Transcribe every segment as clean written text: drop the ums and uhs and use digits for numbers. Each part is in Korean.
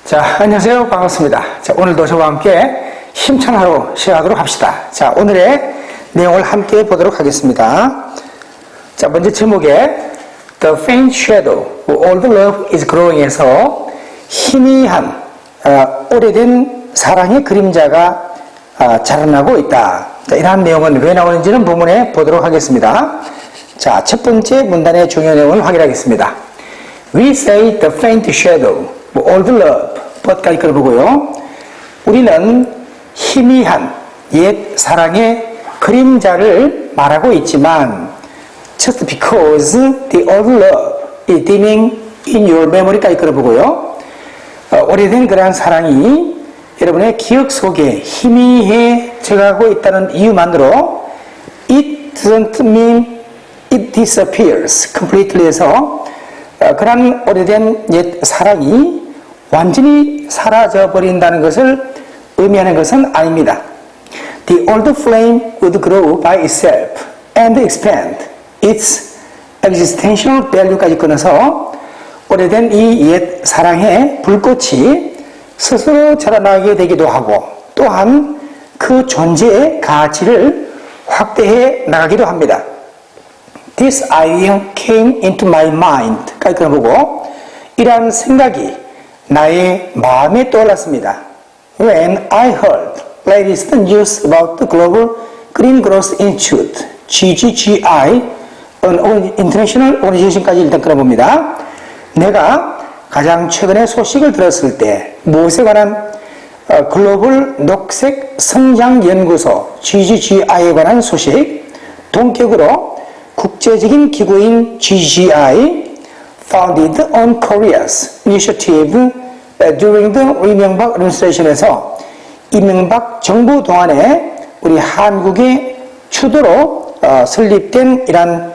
자, 안녕하세요. 반갑습니다. 자, 오늘도 저와 함께 힘찬 하루 시작하도록 합시다. 자, 오늘의 내용을 함께 보도록 하겠습니다. 자, 먼저 제목에 The faint shadow of old love is growing에서 희미한 오래된 사랑의 그림자가 자라나고 있다. 자, 이러한 내용은 왜 나오는지는 본문에 보도록 하겠습니다. 자, 첫 번째 문단의 중요 내용을 확인하겠습니다. We say the faint shadow of old love bud까지 끌어보고요. 우리는 희미한 옛 사랑의 그림자를 말하고 있지만 just because the old love is dimming in your memory까지 끌어보고요. 오래된 그러한 사랑이 여러분의 기억 속에 희미해져 가고 있다는 이유만으로 it doesn't mean it disappears completely 해서 그러한 오래된 옛 사랑이 완전히 사라져버린다는 것을 의미하는 것은 아닙니다. The old flame would grow by itself and expand its existential value까지 끊어서 오래된 이 옛 사랑의 불꽃이 스스로 자라나게 되기도 하고 또한 그 존재의 가치를 확대해 나가기도 합니다. This idea came into my mind 까지 끊어보고 이러한 생각이 나의 마음에 떠올랐습니다. When I heard latest news about the Global Green Growth Institute, GGGI, an international organization까지 일단 끌어봅니다. 내가 가장 최근에 소식을 들었을 때 무엇에 관한 글로벌 녹색 성장 연구소 GGGI에 관한 소식, 동격으로 국제적인 기구인 GGI founded on Korea's initiative during the 이명박 administration에서 이명박 정부 동안에 우리 한국의 주도로 설립된 이러한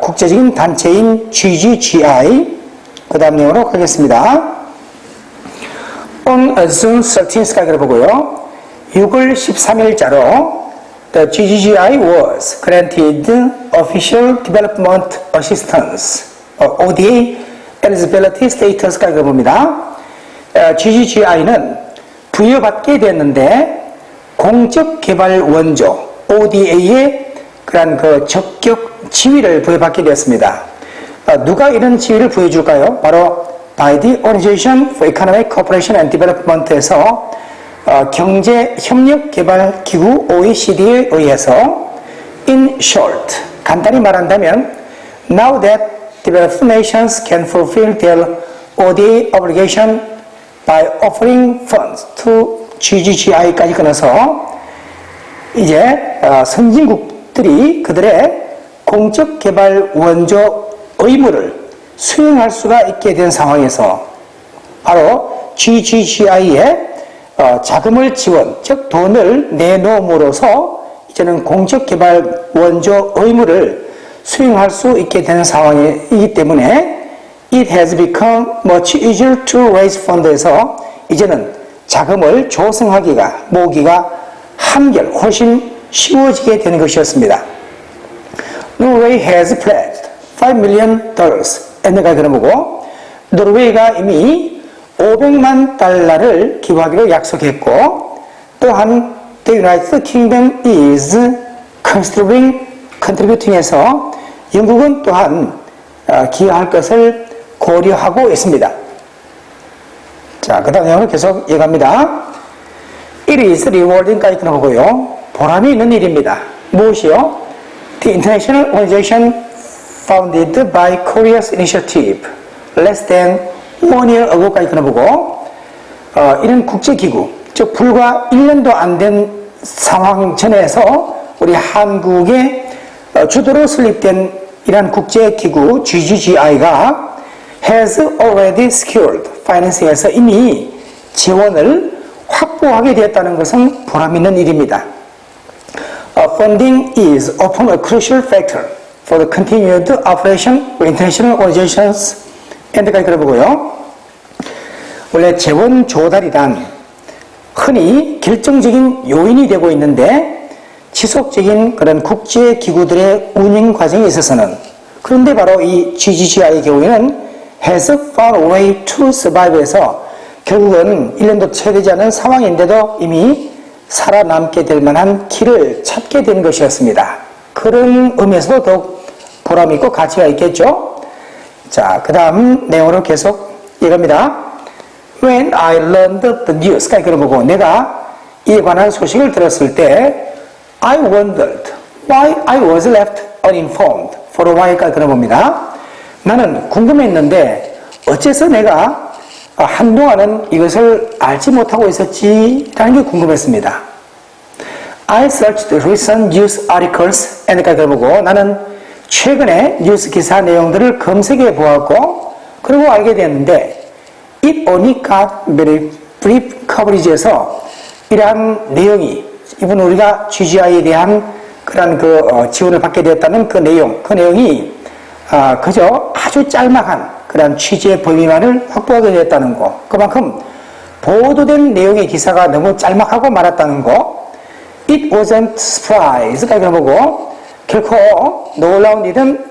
국제적인 단체인 GGGI 그 다음 내용으로 가겠습니다. On June 13th까지 보고요. 6월 13일자로 the GGGI was granted official development assistance ODA eligibility status까지 봅니다. GGGI는 부여받게 됐는데 공적 개발 원조 ODA의 그러한 그 적격 지위를 부여받게 되었습니다. 누가 이런 지위를 부여줄까요? 바로 by the Organization for Economic Cooperation and Development에서 경제협력개발기구 OECD에 의해서 in short, 간단히 말한다면 now that developed nations can fulfill their ODA obligation by offering funds to GGGI까지 끊어서 이제 선진국들이 그들의 공적개발 원조 의무를 수행할 수가 있게 된 상황에서 바로 GGGI에 자금을 지원, 즉 돈을 내놓음으로써 이제는 공적개발 원조 의무를 수행할 수 있게 되는 상황이기 때문에 it has become much easier to raise fund에서 이제는 자금을 조성하기가, 모으기가 한결 훨씬 쉬워지게 되는 것이었습니다. Norway has pledged $5 million 엔드가 그러고 노르웨이가 이미 $500만 기부하기로 약속했고 또한 The United Kingdom is contributing에서 영국은 또한 기여할 것을 고려하고 있습니다. 자, 그 다음 내용을 계속 이어갑니다. It is rewarding까지 끊어보고요. 보람이 있는 일입니다. 무엇이요? The International Organization founded by Korea's initiative less than 1 year ago까지 끊어보고 이런 국제기구, 즉 불과 1년도 안 된 상황 전에서 우리 한국의 주도로 설립된 이러한 국제기구 GGGI가 has already secured financing에서 이미 재원을 확보하게 되었다는 것은 보람있는 일입니다. Funding is often a crucial factor for the continued operation of international organizations 엔드까지 들어보고요. 원래 재원 조달이란 흔히 결정적인 요인이 되고 있는데 지속적인 그런 국제기구들의 운영 과정에 있어서는 그런데 바로 이 GGGI의 경우에는 has found a way to survive에서 결국은 1년도 채 되지 않은 상황인데도 이미 살아남게 될 만한 길을 찾게 된 것이었습니다. 그런 의미에서도 더욱 보람있고 가치가 있겠죠. 자, 그 다음 내용으로 계속 이겁니다. When I learned the news, 그걸 보고 내가 이에 관한 소식을 들었을 때 I wondered why I was left uninformed for a while, 그걸 봅니다. 나는 궁금했는데 어째서 내가 한동안은 이것을 알지 못하고 있었지라는 게 궁금했습니다. I searched recent news articles and 그걸 보고 나는 최근에 뉴스 기사 내용들을 검색해 보았고 그리고 알게 되었는데 It only got very brief coverage에서 이러한 내용이 이번 우리가 GGI에 대한 그런 지원을 받게 되었다는 그 내용이 그저 아주 짤막한 그런 취지의 범위만을 확보하게 되었다는 거, 그만큼 보도된 내용의 기사가 너무 짤막하고 말았다는 거, It wasn't surprise, 이걸 보고 결코 놀라운 일은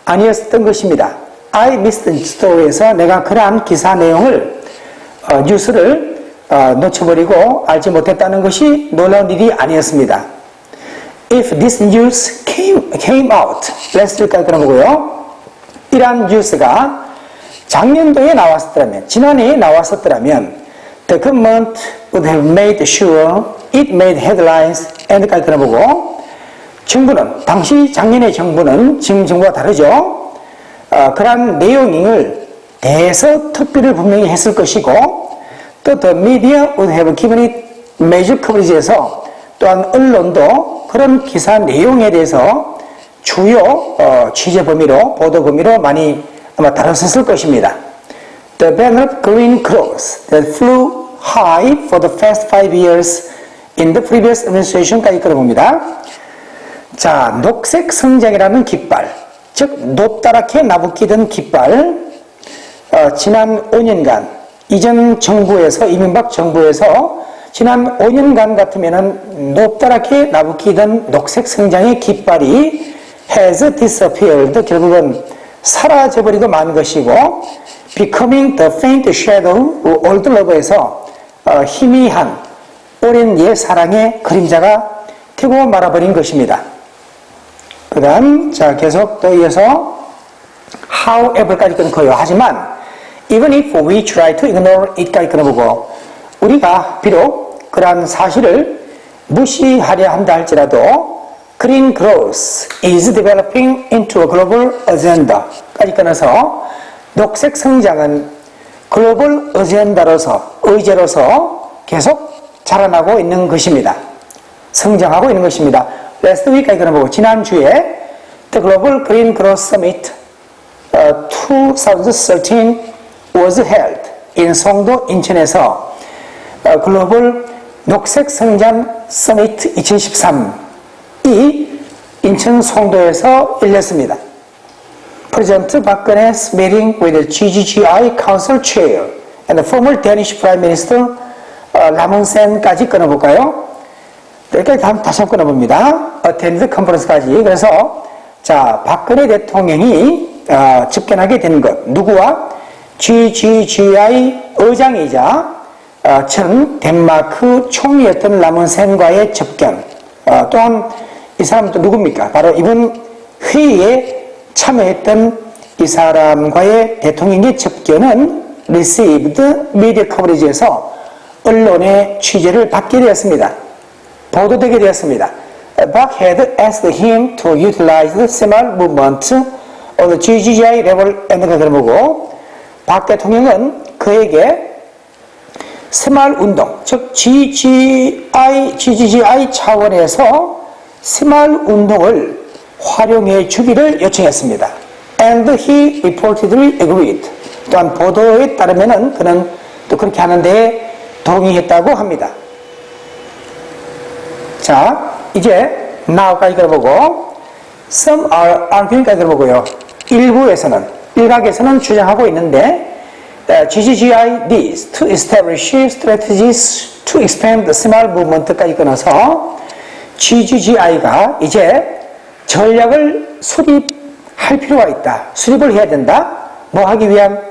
아니었던 것입니다. I missed the story에서 내가 그러한 기사 내용을 뉴스를 놓쳐버리고 알지 못했다는 것이 놀라운 일이 아니었습니다. If this news came out last week, 이걸 보고요. 이러한 뉴스가 작년도에 나왔었더라면, 지난해에 나왔었더라면 the government would have made sure it made headlines and 까지 들어보고 정부는, 당시 작년의 정부는 지금 정부와 다르죠. 그러한 내용을 대해서 특비를 분명히 했을 것이고 또 the media would have given it major coverage에서 또한 언론도 그런 기사 내용에 대해서 주요 취재 범위로, 보도 범위로 많이 아마 다뤘을 것입니다. The banner of green growth that flew high for the past 5 years in the previous administration까지 끌어봅니다. 자, 녹색 성장이라는 깃발, 즉 높다랗게 나부끼던 깃발, 지난 5년간 이전 정부에서, 이명박 정부에서 지난 5년간 같으면은 높다랗게 나부끼던 녹색 성장의 깃발이 has disappeared, 결국은 사라져버리고 만 것이고 becoming the faint shadow of old love에서 희미한 오랜 옛 사랑의 그림자가 되고 말아버린 것입니다. 그 다음 자 계속 또 이어서 however까지 끊고요. 하지만 even if we try to ignore it까지 끊어보고 우리가 비록 그러한 사실을 무시하려 한다 할지라도 Green growth is developing into a global agenda 까지 끊어서 녹색 성장은 글로벌 의제로서 계속 자라나고 있는 것입니다. 성장하고 있는 것입니다. Last week까지 끊어보고 지난주에 The Global Green Growth Summit 2013 was held in 송도 인천에서 글로벌 녹색 성장 서미트 2013이 인천 송도에서 열렸습니다. President Park's meeting with the GGGI Council Chair and the former Danish Prime Minister 라문센까지 끊어볼까요? 여기까지 다시 한번 끊어봅니다. Attend the conference까지. 그래서 자 박근혜 대통령이 접견하게 된 것, 누구와? GGGI 의장이자 전 덴마크 총리였던 라문센과의 접견. 또한 이 사람은 또 누굽니까? 바로 이번 회의에 참여했던 이 사람과의 대통령의 접견은 received media coverage에서 언론의 취재를 받게 되었습니다. 보도되게 되었습니다. Bach had asked him to utilize the similar movement of the GGGI level and 보고 박 대통령은 그에게 새마을 운동, 즉 GGGI 차원에서 새마을 운동을 활용해 주기를 요청했습니다. And he reportedly agreed. 또한 보도에 따르면은 그는 또 그렇게 하는데 동의했다고 합니다. 자, 이제 now까지 들어보고 some are arguing까지 들어보고요. 일각에서는 주장하고 있는데 GGGI needs to establish strategies to expand the small movement까지 끊어서 GGGI가 이제 전략을 수립할 필요가 있다. 수립을 해야 된다. 뭐 하기 위한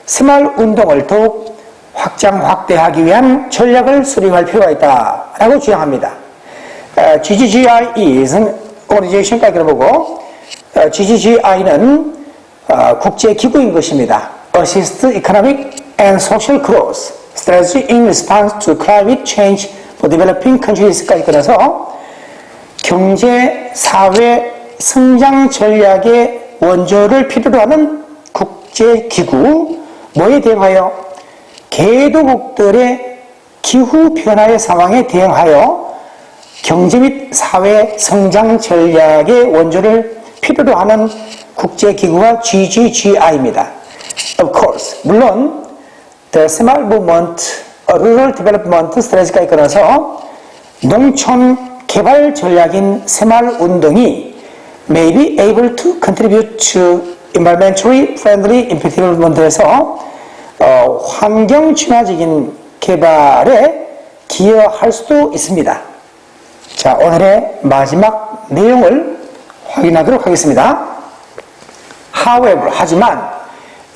스몰 운동을 더욱 확대하기 위한 전략을 수립할 필요가 있다라고 주장합니다. GGGI is organization까지 들어보고 GGGI는 국제기구인 것입니다. Assist Economic and Social Growth Strategy in Response to Climate Change for Developing Countries까지 끊어서 경제, 사회, 성장 전략의 원조를 필요로 하는 국제기구, 뭐에 대응하여? 개도국들의 기후변화의 상황에 대응하여 경제 및 사회 성장 전략의 원조를 필요로 하는 국제기구가 GGGI입니다. Of course, 물론 The Small Movement, Rural Development Strategy까지 끊어서 농촌 개발 전략인 새마을운동이 may be able to contribute to environmentally friendly impact development에서 환경 친화적인 개발에 기여할 수도 있습니다. 자, 오늘의 마지막 내용을 확인하도록 하겠습니다. However, 하지만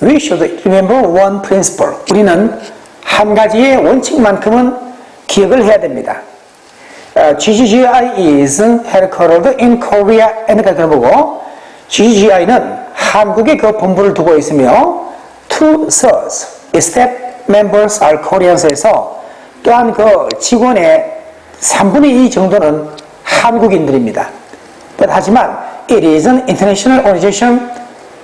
we should remember one principle. 우리는 한 가지의 원칙만큼은 기억을 해야 됩니다. GGGI is headquartered in Korea and 들어보고 GGGI는 한국에 그 본부를 두고 있으며 two-thirds staff members are Koreans에서 또한 그 직원의 3분의 2 정도는 한국인들입니다. 하지만 it is an international organization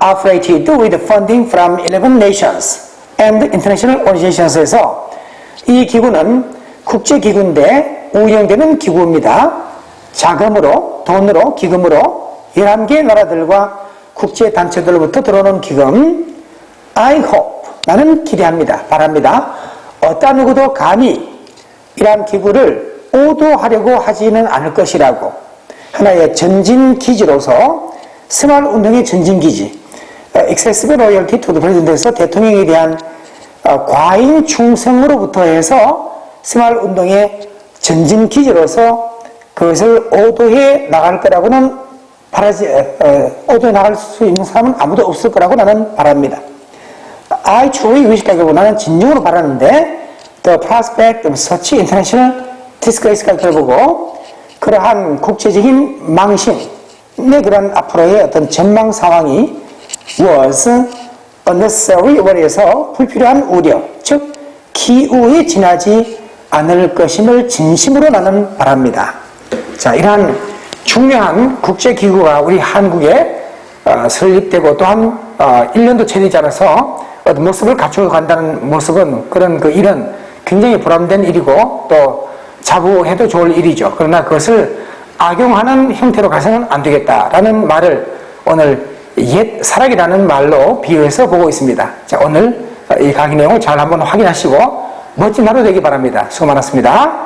operated with funding from 11 nations and international organisations에서 이 기구는 국제기구인데 운영되는 기구입니다. 자금으로, 돈으로, 기금으로 11개 나라들과 국제단체들로부터 들어오는 기금. I hope, 나는 기대합니다, 바랍니다. 어떤 누구도 감히 이러한 기구를 오도하려고 하지는 않을 것이라고. 하나의 전진기지로서 새마을운동의 전진기지, excessive loyalty to the president에서 대통령에 대한 과잉 충성으로부터 해서 새마을운동의 전진기지로서 그것을 오도해 나갈 거라고는 오도해 나갈 수 있는 사람은 아무도 없을 거라고 나는 바랍니다. I truly wish까지 나는 진정으로 바라는데 the prospect of such international disgrace까지 들어보고 그러한 국제적인 망신의 그런 앞으로의 어떤 전망 상황이 was unnecessary worry에서 불필요한 우려, 즉 기우에 지나지 않을 것임을 진심으로 나는 바랍니다. 자, 이러한 중요한 국제기구가 우리 한국에 설립되고 또한 1년도 채 되지 않아서 어떤 모습을 갖추고 간다는 모습은 그런 그 일은 굉장히 보람된 일이고 또 자부해도 좋을 일이죠. 그러나 그것을 악용하는 형태로 가서는 안 되겠다라는 말을 오늘 옛 사락이라는 말로 비유해서 보고 있습니다. 자, 오늘 이 강의 내용을 잘 한번 확인하시고 멋진 하루 되기 바랍니다. 수고 많았습니다.